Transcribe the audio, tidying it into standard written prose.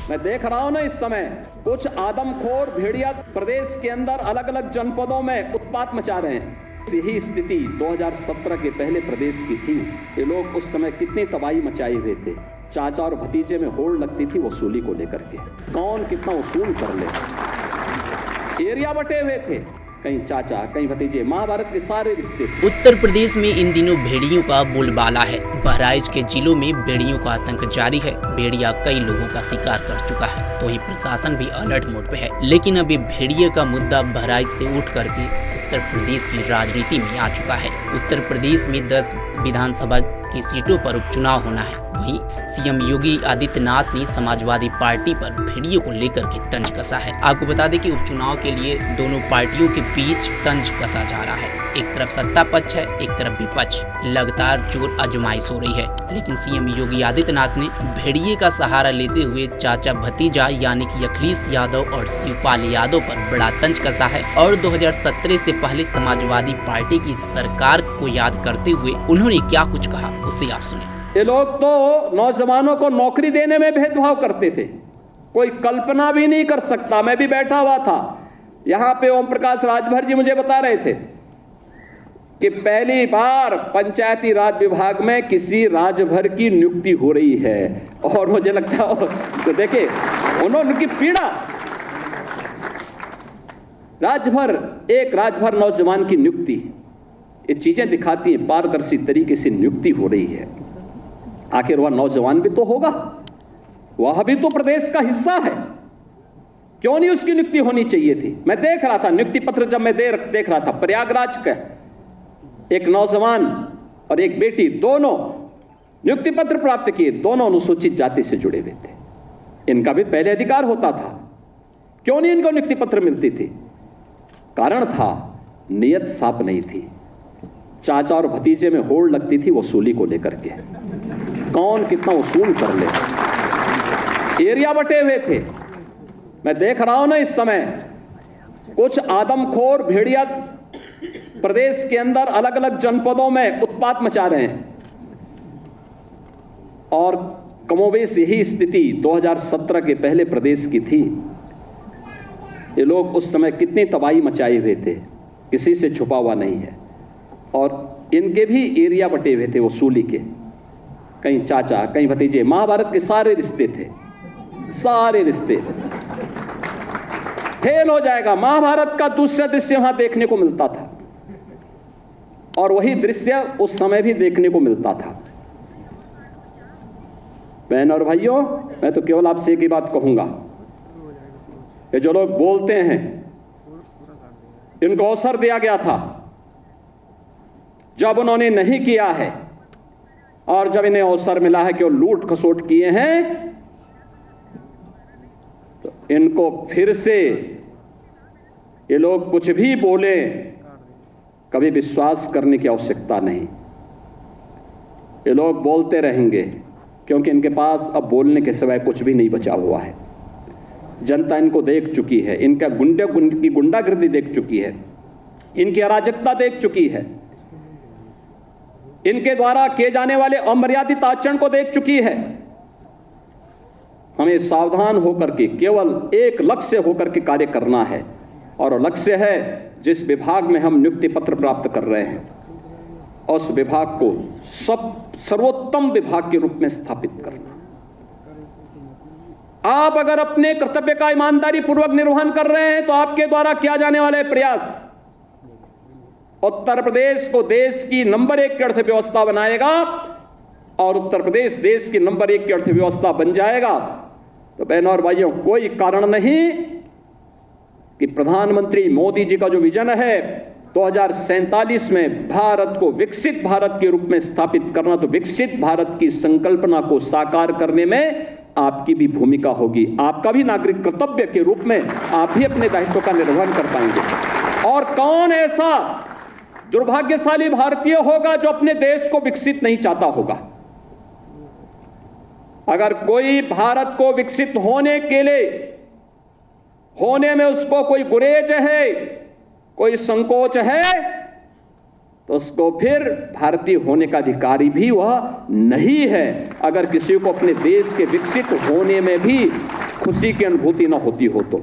मैं देख रहा हूं ना इस समय कुछ आदमखोर भेड़िया प्रदेश के अंदर अलग अलग जनपदों में उत्पात मचा रहे हैं। यही स्थिति 2017 के पहले प्रदेश की थी। ये लोग उस समय कितनी तबाही मचाए हुए थे। चाचा और भतीजे में होड़ लगती थी वसूली को लेकर के, कौन कितना वसूल कर ले। एरिया बटे हुए थे, कहीं चाचा कहीं भतीजे, महाभारत के सारे रिश्ते। उत्तर प्रदेश में इन दिनों भेड़ियों का बोलबाला है। बहराइच के जिलों में भेड़ियों का आतंक जारी है। भेड़िया कई लोगों का शिकार कर चुका है, तो ही प्रशासन भी अलर्ट मोड पे है। लेकिन अभी भेड़िए का मुद्दा बहराइच से उठ करके उत्तर प्रदेश की राजनीति में आ चुका है। उत्तर प्रदेश में 10 विधानसभा की सीटों पर उपचुनाव होना है। वहीं सीएम योगी आदित्यनाथ ने समाजवादी पार्टी पर भेड़ियों को लेकर के तंज कसा है। आपको बता दें कि उपचुनाव के लिए दोनों पार्टियों के बीच तंज कसा जा रहा है। एक तरफ सत्ता पक्ष है, एक तरफ विपक्ष। लगातार जोर आजमाइश हो रही है, लेकिन सीएम योगी आदित्यनाथ ने भेड़िए का सहारा लेते हुए चाचा भतीजा यानी कि अखिलेश यादव और शिवपाल यादव पर बड़ा तंज कसा है। और 2017 से पहले समाजवादी पार्टी की सरकार को याद करते हुए उन्होंने क्या कुछ कहा, उसे आप सुने। ये लोग तो नौजवानों को नौकरी देने में भेदभाव करते थे, कोई कल्पना भी नहीं कर सकता। मैं भी बैठा हुआ था यहाँ पे, ओम प्रकाश राजभर जी मुझे बता रहे थे कि पहली बार पंचायती राज विभाग में किसी राजभर की नियुक्ति हो रही है। और मुझे लगता है तो देखे उन्होंने उनकी पीड़ा, एक राजभर नौजवान की नियुक्ति, ये चीजें दिखाती हैं पारदर्शी तरीके से नियुक्ति हो रही है। आखिर वह नौजवान भी तो होगा, वह भी तो प्रदेश का हिस्सा है, क्यों नहीं उसकी नियुक्ति होनी चाहिए थी। मैं देख रहा था नियुक्ति पत्र, जब मैं देख रहा था प्रयागराज का एक नौजवान और एक बेटी, दोनों नियुक्ति पत्र प्राप्त किए, दोनों अनुसूचित जाति से जुड़े हुए थे। इनका भी पहले अधिकार होता था, क्यों नहीं इनको नियुक्ति पत्र मिलती थी। कारण था नियत साफ नहीं थी। चाचा और भतीजे में होड़ लगती थी वसूली को लेकर के, कौन कितना वसूल कर ले। एरिया बटे हुए थे। मैं देख रहा हूं ना इस समय कुछ आदमखोर भेड़िया प्रदेश के अंदर अलग अलग जनपदों में उत्पात मचा रहे हैं। और कमोबेश यही स्थिति 2017 के पहले प्रदेश की थी। ये लोग उस समय कितनी तबाही मचाए हुए थे, किसी से छुपा हुआ नहीं है। और इनके भी एरिया बटे हुए थे वसूली के, कहीं चाचा कहीं भतीजे, महाभारत के सारे रिश्ते थे, सारे रिश्ते। फेल हो जाएगा। महाभारत का दूसरा दृश्य वहां देखने को मिलता था, और वही दृश्य उस समय भी देखने को मिलता था। बहन और भाइयों, मैं तो केवल आपसे एक ही बात कहूंगा कि जो लोग बोलते हैं इनको अवसर दिया गया था, जब उन्होंने नहीं किया है और जब इन्हें अवसर मिला है कि वो लूट खसोट किए हैं, तो इनको फिर से ये लोग कुछ भी बोले, कभी विश्वास करने की आवश्यकता नहीं। ये लोग बोलते रहेंगे, क्योंकि इनके पास अब बोलने के सिवाय कुछ भी नहीं बचा हुआ है। जनता इनको देख चुकी है, इनका गुंडागर्दी देख चुकी है, इनकी अराजकता देख चुकी है, इनके द्वारा किए जाने वाले अमर्यादित आचरण को देख चुकी है। हमें सावधान होकर के केवल एक लक्ष्य होकर के कार्य करना है, और लक्ष्य है जिस विभाग में हम नियुक्ति पत्र प्राप्त कर रहे हैं, उस विभाग को सर्वोत्तम विभाग के रूप में स्थापित करना। आप अगर अपने कर्तव्य का ईमानदारी पूर्वक निर्वहन कर रहे हैं, तो आपके द्वारा किया जाने वाले प्रयास उत्तर प्रदेश को देश की नंबर 1 की अर्थव्यवस्था बनाएगा, और उत्तर प्रदेश देश की नंबर 1 की अर्थव्यवस्था बन जाएगा। तो बहनों और भाइयों, कोई कारण नहीं कि प्रधानमंत्री मोदी जी का जो विजन है 2047 में भारत को विकसित भारत के रूप में स्थापित करना, तो विकसित भारत की संकल्पना को साकार करने में आपकी भी भूमिका होगी। आपका भी नागरिक कर्तव्य के रूप में आप भी अपने दायित्व का निर्वहन कर पाएंगे। और कौन ऐसा दुर्भाग्यशाली भारतीय होगा जो अपने देश को विकसित नहीं चाहता होगा। अगर कोई भारत को विकसित होने के लिए, होने में उसको कोई गुरेज है, कोई संकोच है, तो उसको फिर भारतीय होने का अधिकारी भी वह नहीं है। अगर किसी को अपने देश के विकसित होने में भी खुशी की अनुभूति न होती हो तो